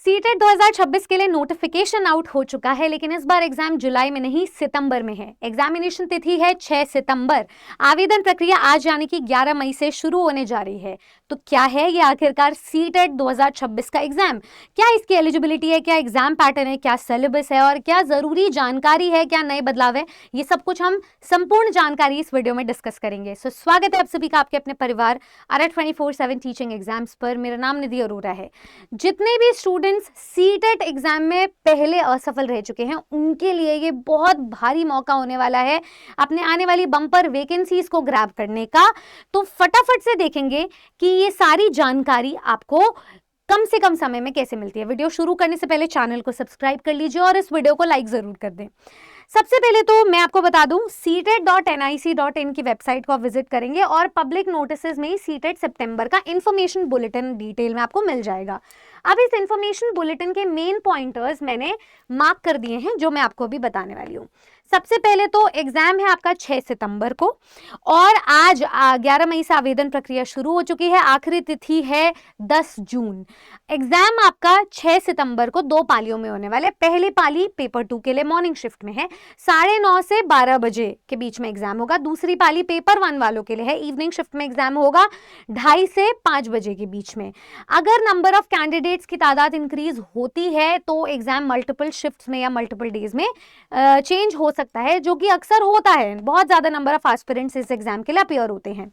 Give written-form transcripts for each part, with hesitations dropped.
CTET 2026 के लिए notification out हो चुका है, लेकिन इस बार एग्जाम जुलाई में नहीं सितंबर में है। एग्जामिनेशन तिथि है 6 सितंबर। आवेदन प्रक्रिया आज यानी कि 11 मई से शुरू होने जा रही है। तो क्या है ये आखिरकार सीटेट 2026 का एग्जाम? क्या इसकी एलिजिबिलिटी है, क्या एग्जाम पैटर्न है, क्या सिलेबस है और क्या जरूरी जानकारी है, क्या नए बदलाव है, ये सब कुछ हम संपूर्ण जानकारी इस वीडियो में डिस्कस करेंगे। सो स्वागत है आप सभी का आपके अपने परिवार आर 24/7 टीचिंग एग्जाम्स पर। मेरा नाम निधि अरोरा है। जितने भी स्टूडेंट्स सीटेट एग्जाम में पहले असफल रह चुके हैं उनके लिए ये बहुत भारी मौका होने वाला है अपने आने वाली बम्पर वैकेंसीज को ग्रैब करने का। तो फटाफट से देखेंगे कि ये सारी जानकारी आपको कम से कम समय में कैसे मिलती है। वीडियो शुरू करने से पहले चैनल को सब्सक्राइब कर लीजिए और इस वीडियो को लाइक जरूर कर दें। सबसे पहले तो मैं आपको बता दूं, setet.nic.in की वेबसाइट को आप विजिट करेंगे और पब्लिक नोटिसेस में ही सीटेट सितंबर का इंफॉर्मेशन बुलेटिन डिटेल में आपको मिल जाएगा। अब इस इंफॉर्मेशन बुलेटिन के मेन पॉइंटर्स मैंने मार्क कर दिए हैं जो मैं आपको अभी बताने वाली हूँ। सबसे पहले तो एग्जाम है आपका 6 सितंबर को और आज 11 मई से आवेदन प्रक्रिया शुरू हो चुकी है। आखिरी तिथि है 10 जून। एग्जाम आपका 6 सितंबर को 2 पालियों में होने वाले। पहली पाली पेपर 2 के लिए मॉर्निंग शिफ्ट में है, 9:30 से 12 बजे के बीच में एग्जाम होगा। दूसरी पाली पेपर 1 वालों के लिए है, इवनिंग शिफ्ट में एग्जाम होगा 2:30 से 5 बजे के बीच में। अगर नंबर ऑफ कैंडिडेट्स की तादाद इंक्रीज होती है तो एग्जाम मल्टीपल शिफ्ट्स में या मल्टीपल डेज में चेंज हो सकता है, जो कि अक्सर होता है। बहुत ज्यादा नंबर ऑफ एस्पिरेंट्स इस एग्जाम के लिए अपीयर होते हैं।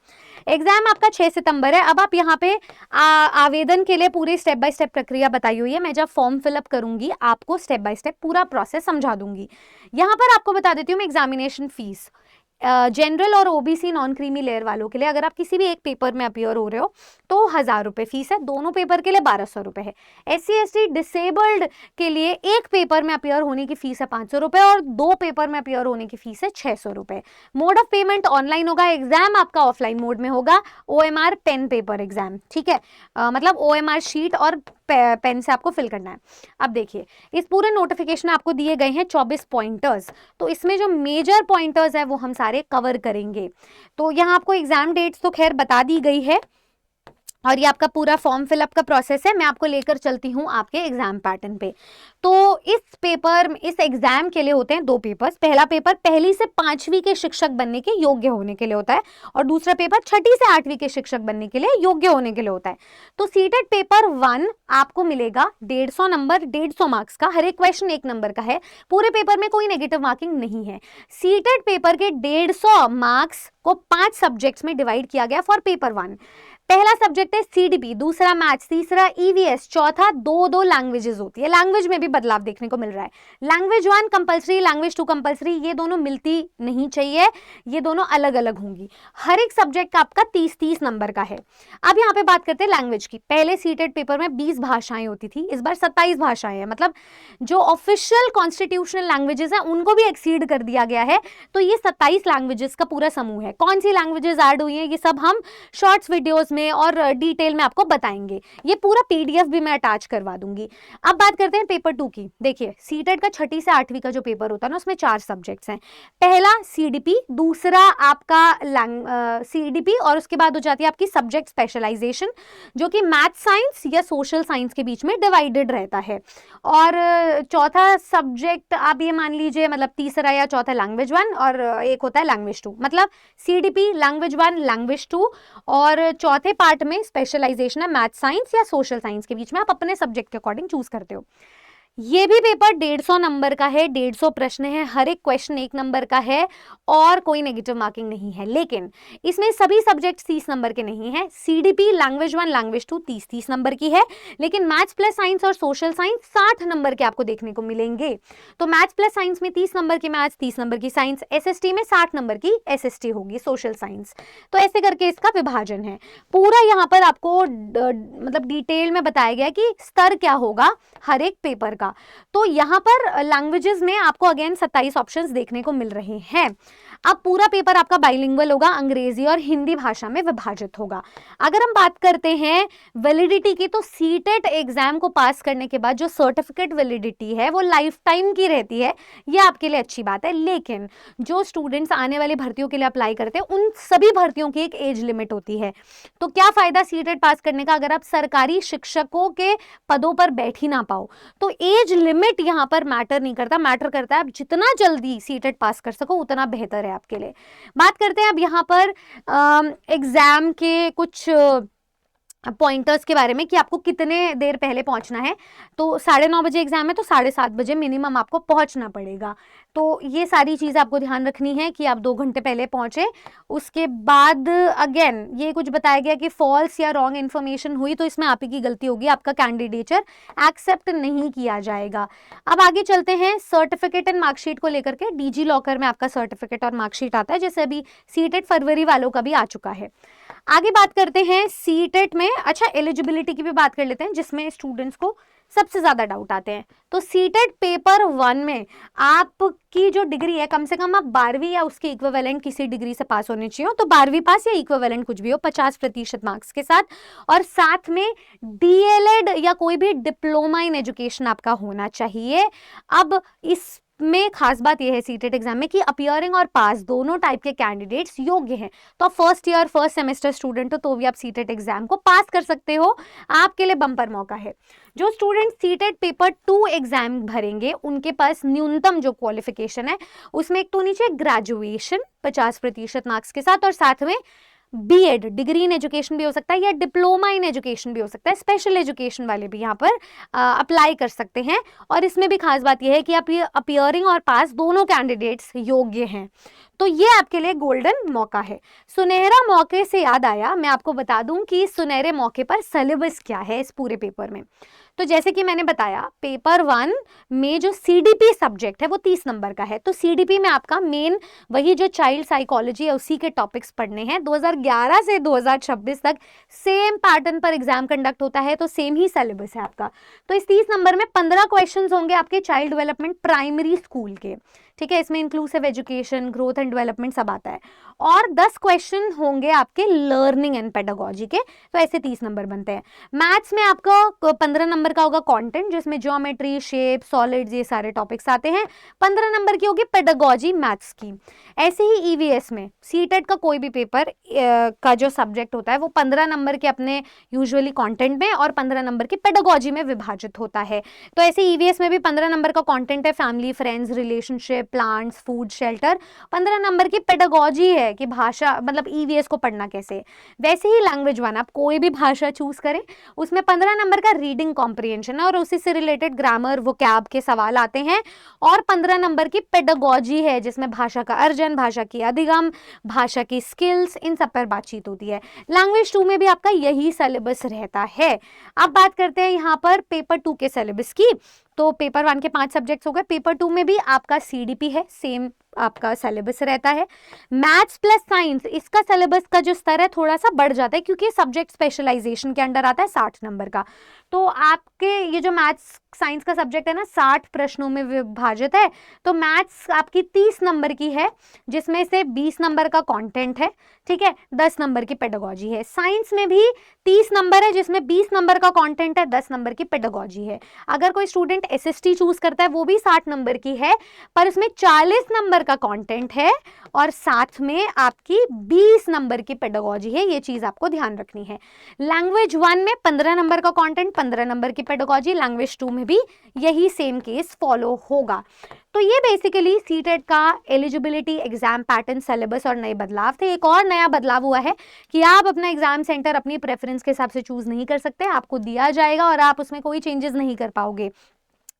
एग्जाम आपका 6 सितंबर है। अब आप यहाँ पे आवेदन के लिए पूरी स्टेप बाय स्टेप प्रक्रिया बताई हुई है। मैं जब फॉर्म फिलअप करूंगी आपको स्टेप बाय स्टेप पूरा प्रोसेस समझा दूंगी। यहाँ पर आपको बता देती हूँ मैं एग्जामिनेशन फीस जनरल और ओबीसी नॉन क्रीमी लेयर वालों के लिए अगर आप किसी भी एक पेपर में अपीयर हो रहे हो तो 1000 रुपये फीस है। दोनों पेपर के लिए 1200 रुपये है। SC/ST डिसेबल्ड के लिए एक पेपर में अपीयर होने की फीस है 500 रुपये और 2 पेपर में अपीयर होने की फीस है 600 रुपये। मोड ऑफ पेमेंट ऑनलाइन होगा। एग्जाम आपका ऑफलाइन मोड में होगा। OMR पेन पेपर एग्जाम, ठीक है, मतलब OMR शीट और पेन से आपको फिल करना है। अब देखिए इस पूरे नोटिफिकेशन में आपको दिए गए हैं 24 पॉइंटर्स। तो इसमें जो मेजर पॉइंटर्स है वो हम सारे कवर करेंगे। तो यहाँ आपको एग्जाम डेट्स तो खैर बता दी गई है और ये आपका पूरा फॉर्म फिलअप का प्रोसेस है। मैं आपको लेकर चलती हूँ आपके एग्जाम पैटर्न पे। तो इस एग्जाम के लिए होते हैं 2 पेपर्स। पहला पेपर 1ली से 5वीं के शिक्षक बनने के योग्य होने के लिए होता है और दूसरा पेपर 6ठी से 8वीं के शिक्षक बनने के लिए योग्य होने के लिए होता है। तो सीटेट पेपर 1 आपको मिलेगा 150 नंबर, 150 मार्क्स का। हर एक क्वेश्चन 1 नंबर का है। पूरे पेपर में कोई नेगेटिव मार्किंग नहीं है। सीटेट पेपर के 150 मार्क्स को 5 सब्जेक्ट्स में डिवाइड किया गया फॉर पेपर 1। पहला सब्जेक्ट है CDP, दूसरा मैथ्स, तीसरा EVS, चौथा 2 लैंग्वेजेस होती है। लैंग्वेज में भी बदलाव देखने को मिल रहा है। लैंग्वेज 1 कंपलसरी, लैंग्वेज 2 कंपलसरी, ये दोनों मिलती नहीं चाहिए, ये दोनों अलग अलग होंगी। हर एक सब्जेक्ट का आपका 30-30 नंबर का है। अब यहाँ पे बात करते हैं लैंग्वेज की। पहले सीटेट पेपर में 20 भाषाएं होती थी, इस बार 27 भाषाएं हैं। मतलब जो ऑफिशियल कॉन्स्टिट्यूशनल लैंग्वेजेस हैं उनको भी एक्सीड कर दिया गया है। तो ये 27 लैंग्वेजेस का पूरा समूह है। कौन सी लैंग्वेजेस ऐड हुई है ये सब हम शॉर्ट्स वीडियोस में और डिटेल में आपको बताएंगे। ये पूरा PDF भी मैं अटैच करवा दूंगी। अब बात करते हैं पेपर 2 की। देखिए सीटेट का 6ठी से 8वीं का जो पेपर होता है ना उसमें 4 सब्जेक्ट्स हैं। पहला CDP, दूसरा आपका CDP और उसके बाद हो जाती है आपकी सब्जेक्ट स्पेशलाइजेशन जो कि मैथ साइंस या सोशल साइंस के बीच में डिवाइडेड रहता है। और चौथा सब्जेक्ट आप ये मान लीजिए, मतलब तीसरा या चौथा लैंग्वेज 1 और एक होता है लैंग्वेज 2। मतलब CDP, लैंग्वेज 1, लैंग्वेज 2 और चौथे पार्ट में स्पेशलाइजेशन है मैथ साइंस या सोशल साइंस के बीच में। आप अपने सब्जेक्ट के अकॉर्डिंग चूज करते हो। ये भी पेपर 150 नंबर का है, 150 प्रश्न है, हर एक क्वेश्चन 1 नंबर का है और कोई नेगेटिव मार्किंग नहीं है। लेकिन इसमें सभी सब्जेक्ट 30 नंबर के नहीं है। CDP, लैंग्वेज 1, लैंग्वेज 2 30-30 नंबर की है, लेकिन मैथ्स प्लस साइंस और सोशल साइंस 60 नंबर के आपको देखने को मिलेंगे। तो मैथ्स प्लस साइंस में 30 नंबर की मैथ्स, 30 नंबर की साइंस, SST में 60 नंबर की SST होगी, सोशल साइंस। तो ऐसे करके इसका विभाजन है। पूरा यहाँ पर आपको मतलब डिटेल में बताया गया कि स्तर क्या होगा हर एक पेपर का। तो यहाँ पर लैंग्वेजेस में आपको अगेन 27 ऑप्शंस देखने को मिल रहे हैं। अब पूरा पेपर आपका बाइलिंगुअल होगा, अंग्रेजी और हिंदी भाषा में विभाजित होगा। अगर हम बात करते हैं वैलिडिटी की, तो सीटेट एग्जाम को पास करने के बाद जो सर्टिफिकेट वैलिडिटी है वो लाइफ टाइम की रहती है। ये आपके लिए अच्छी बात है, लेकिन जो स्टूडेंट्स आने वाली भर्तियों के लिए अप्लाई करते हैं उन सभी भर्तियों की एक एज लिमिट होती है। तो क्या फायदा सीटेट पास करने का अगर आप सरकारी शिक्षकों के पदों पर बैठ ही ना पाओ? तो एज लिमिट यहाँ पर मैटर नहीं करता, मैटर करता है आप जितना जल्दी सीटेट पास कर सको उतना बेहतर है आपके लिए। बात करते हैं अब यहाँ पर एग्जाम के कुछ पॉइंटर्स के बारे में कि आपको कितने देर पहले पहुंचना है। तो 9:30 बजे एग्जाम है, तो 7:30 बजे मिनिमम आपको पहुंचना पड़ेगा। तो ये सारी चीज़ आपको ध्यान रखनी है कि आप 2 घंटे पहले पहुंचे। उसके बाद अगेन ये कुछ बताया गया कि फॉल्स या रॉन्ग इन्फॉर्मेशन हुई तो इसमें आप ही की गलती होगी, आपका कैंडिडेचर एक्सेप्ट नहीं किया जाएगा। अब आगे चलते हैं सर्टिफिकेट एंड मार्कशीट को लेकर के। डिजी लॉकर में आपका सर्टिफिकेट और मार्कशीट आता है, जैसे अभी सीटेट फरवरी वालों का भी आ चुका है। आगे बात करते हैं सीटेट में, अच्छा एलिजिबिलिटी की भी बात कर लेते हैं जिसमें स्टूडेंट्स को सबसे ज्यादा डाउट आते हैं। तो सीटेट पेपर 1 में आपकी जो डिग्री है, कम से कम आप 12वीं या उसके इक्विवेलेंट किसी डिग्री से पास होने चाहिए। तो 12वीं पास या इक्विवेलेंट कुछ भी हो 50% मार्क्स के साथ, और साथ में डीएलएड या कोई भी डिप्लोमा इन एजुकेशन आपका होना चाहिए। अब इस में खास बात यह है सीटेट एग्जाम में कि अपीयरिंग और पास दोनों टाइप के कैंडिडेट्स योग्य हैं। तो आप first year first semester student हो तो भी आप सीटेट एग्जाम को पास कर सकते हो, आपके लिए बम्पर मौका है। जो स्टूडेंट सीटेट पेपर 2 एग्जाम भरेंगे उनके पास न्यूनतम जो क्वालिफिकेशन है उसमें एक तो नीचे ग्रेजुएशन 50% मार्क्स के साथ, और साथ में बीएड डिग्री इन एजुकेशन भी हो सकता है या डिप्लोमा इन एजुकेशन भी हो सकता है। स्पेशल एजुकेशन वाले भी यहाँ पर अप्लाई कर सकते हैं। और इसमें भी खास बात यह है कि आप ये अपीयरिंग और पास दोनों कैंडिडेट्स योग्य हैं, तो ये आपके लिए गोल्डन मौका है। सुनहरा मौके से याद आया, मैं आपको बता दूं कि सुनहरे मौके पर सिलेबस क्या है इस पूरे पेपर में। तो जैसे कि मैंने बताया पेपर 1 में जो सीडीपी सब्जेक्ट है वो 30 नंबर का है। तो सीडीपी में आपका मेन वही जो चाइल्ड साइकोलॉजी है उसी के टॉपिक्स पढ़ने हैं। 2011 से 2026 तक सेम पैटर्न पर एग्जाम कंडक्ट होता है, तो सेम ही सिलेबस है आपका। तो इस 30 नंबर में 15 क्वेश्चंस होंगे आपके चाइल्ड डेवलपमेंट प्राइमरी स्कूल के, ठीक है। इसमें inclusive education, growth and development सब आता है। और 10 क्वेश्चन होंगे आपके लर्निंग एंड पेडागोजी के, तो ऐसे 30 नंबर बनते हैं। मैथ्स में आपका 15 नंबर का होगा कंटेंट, जिसमें ज्योमेट्री, शेप, सॉलिड्स ये सारे टॉपिक्स आते हैं। 15 नंबर की होगी पेडागोजी मैथ्स की। ऐसे ही ईवीएस में सीटेट का कोई भी पेपर का जो सब्जेक्ट होता है वो 15 नंबर के अपने यूजुअली कंटेंट में और 15 नंबर की पेडागोजी में विभाजित होता है। तो ऐसे ईवीएस में भी 15 नंबर का कंटेंट है, family, friends, relationship, plants, food, shelter. 15 number की पेडागोजी है कि भाषा मतलब ईवीएस को पढ़ना कैसे। वैसे ही लैंग्वेज 1 आप कोई भी भाषा चूज करें उसमें 15 नंबर का रीडिंग कॉम्प्रिहेंशन है और उसी से रिलेटेड ग्रामर, वोकैब के सवाल आते हैं। और 15 नंबर की पेडागोजी है जिसमें भाषा का अर्जन, भाषा की अधिगम, भाषा की स्किल्स, इन सब पर बातचीत होती है। लैंग्वेज 2 में भी आपका यही सिलेबस रहता है। अब बात करते हैं यहाँ पर पेपर 2 के सिलेबस की। तो पेपर 1 के 5 सब्जेक्ट्स हो गए, पेपर 2 में भी आपका सीडीपी है, सेम आपका सिलेबस रहता है। मैथ्स प्लस साइंस, इसका सिलेबस का जो स्तर है थोड़ा सा बढ़ जाता है क्योंकि सब्जेक्ट स्पेशलाइजेशन के अंडर आता है 60 नंबर का। तो आपके ये जो मैथ्स साइंस का सब्जेक्ट है ना 60 प्रश्नों में विभाजित है। तो मैथ्स आपकी 30 नंबर की है जिसमें से 20 नंबर का कंटेंट है, ठीक है, 10 नंबर की पेडागोजी है। साइंस में भी 30 नंबर है जिसमें 20 नंबर का कंटेंट है, 10 नंबर की पेडागोजी है। अगर कोई स्टूडेंट एसएसटी चूज करता है वो भी 60 नंबर की है, पर उसमें 40 नंबर का कंटेंट है और साथ में आपकी 20 नंबर की पेडागोजी है। ये चीज आपको ध्यान रखनी है। लैंग्वेज 1 में 15 नंबर का कंटेंट, 15 नंबर की पेडागोजी। लैंग्वेज 2 में भी यही सेम केस फॉलो होगा। तो ये बेसिकली सीटेट का एलिजिबिलिटी, एग्जाम पैटर्न, सिलेबस और नए बदलाव थे। एक और नया बदलाव हुआ है कि आप अपना एग्जाम सेंटर अपनी प्रेफरेंस के हिसाब से चूज नहीं कर सकते, आपको दिया जाएगा और आप उसमें कोई चेंजेस नहीं कर पाओगे।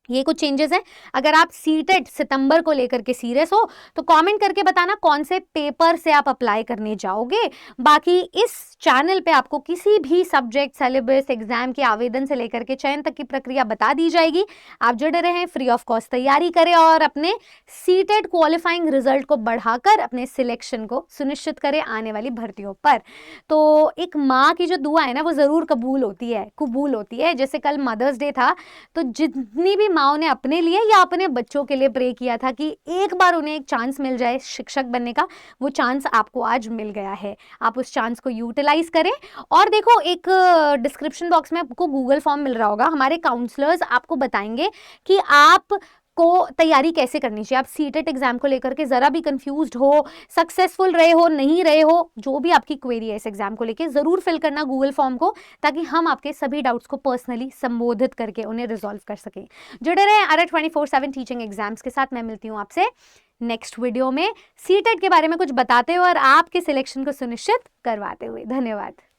ये कुछ चेंजेस हैं। अगर आप सीटेट सितंबर को लेकर के सीरियस हो तो कमेंट करके बताना कौन से पेपर से आप अप्लाई करने जाओगे। बाकी इस चैनल पे आपको किसी भी सब्जेक्ट, सिलेबस, एग्जाम के आवेदन से लेकर के चयन तक की प्रक्रिया बता दी जाएगी। आप जुड़े रहें, फ्री ऑफ कॉस्ट तैयारी करें और अपने सीटेट क्वालिफाइंग रिजल्ट को बढ़ाकर अपने सिलेक्शन को सुनिश्चित करें आने वाली भर्तियों पर। तो एक माँ की जो दुआ है ना वो जरूर कबूल होती है। जैसे कल मदर्स डे था तो जितनी भी माँओं ने अपने लिए या अपने बच्चों के लिए प्रे किया था कि एक बार उन्हें एक चांस मिल जाए शिक्षक बनने का, वो चांस आपको आज मिल गया है। आप उस चांस को यूटिलाइज करें। और देखो, एक डिस्क्रिप्शन बॉक्स में आपको गूगल फॉर्म मिल रहा होगा, हमारे काउंसलर्स आपको बताएंगे कि आप को तैयारी कैसे करनी चाहिए। आप सीटेट एग्जाम को लेकर के जरा भी कंफ्यूज्ड हो, सक्सेसफुल रहे हो, नहीं रहे हो, जो भी आपकी क्वेरी है इस एग्जाम को लेके, जरूर फिल करना गूगल फॉर्म को, ताकि हम आपके सभी डाउट्स को पर्सनली संबोधित करके उन्हें रिजॉल्व कर सकें। जुड़े रहे अरे 24/7 टीचिंग एग्जाम्स के साथ। मैं मिलती हूँ आपसे नेक्स्ट वीडियो में सीटेट के बारे में कुछ बताते हुए और आपके सिलेक्शन को सुनिश्चित करवाते हुए। धन्यवाद।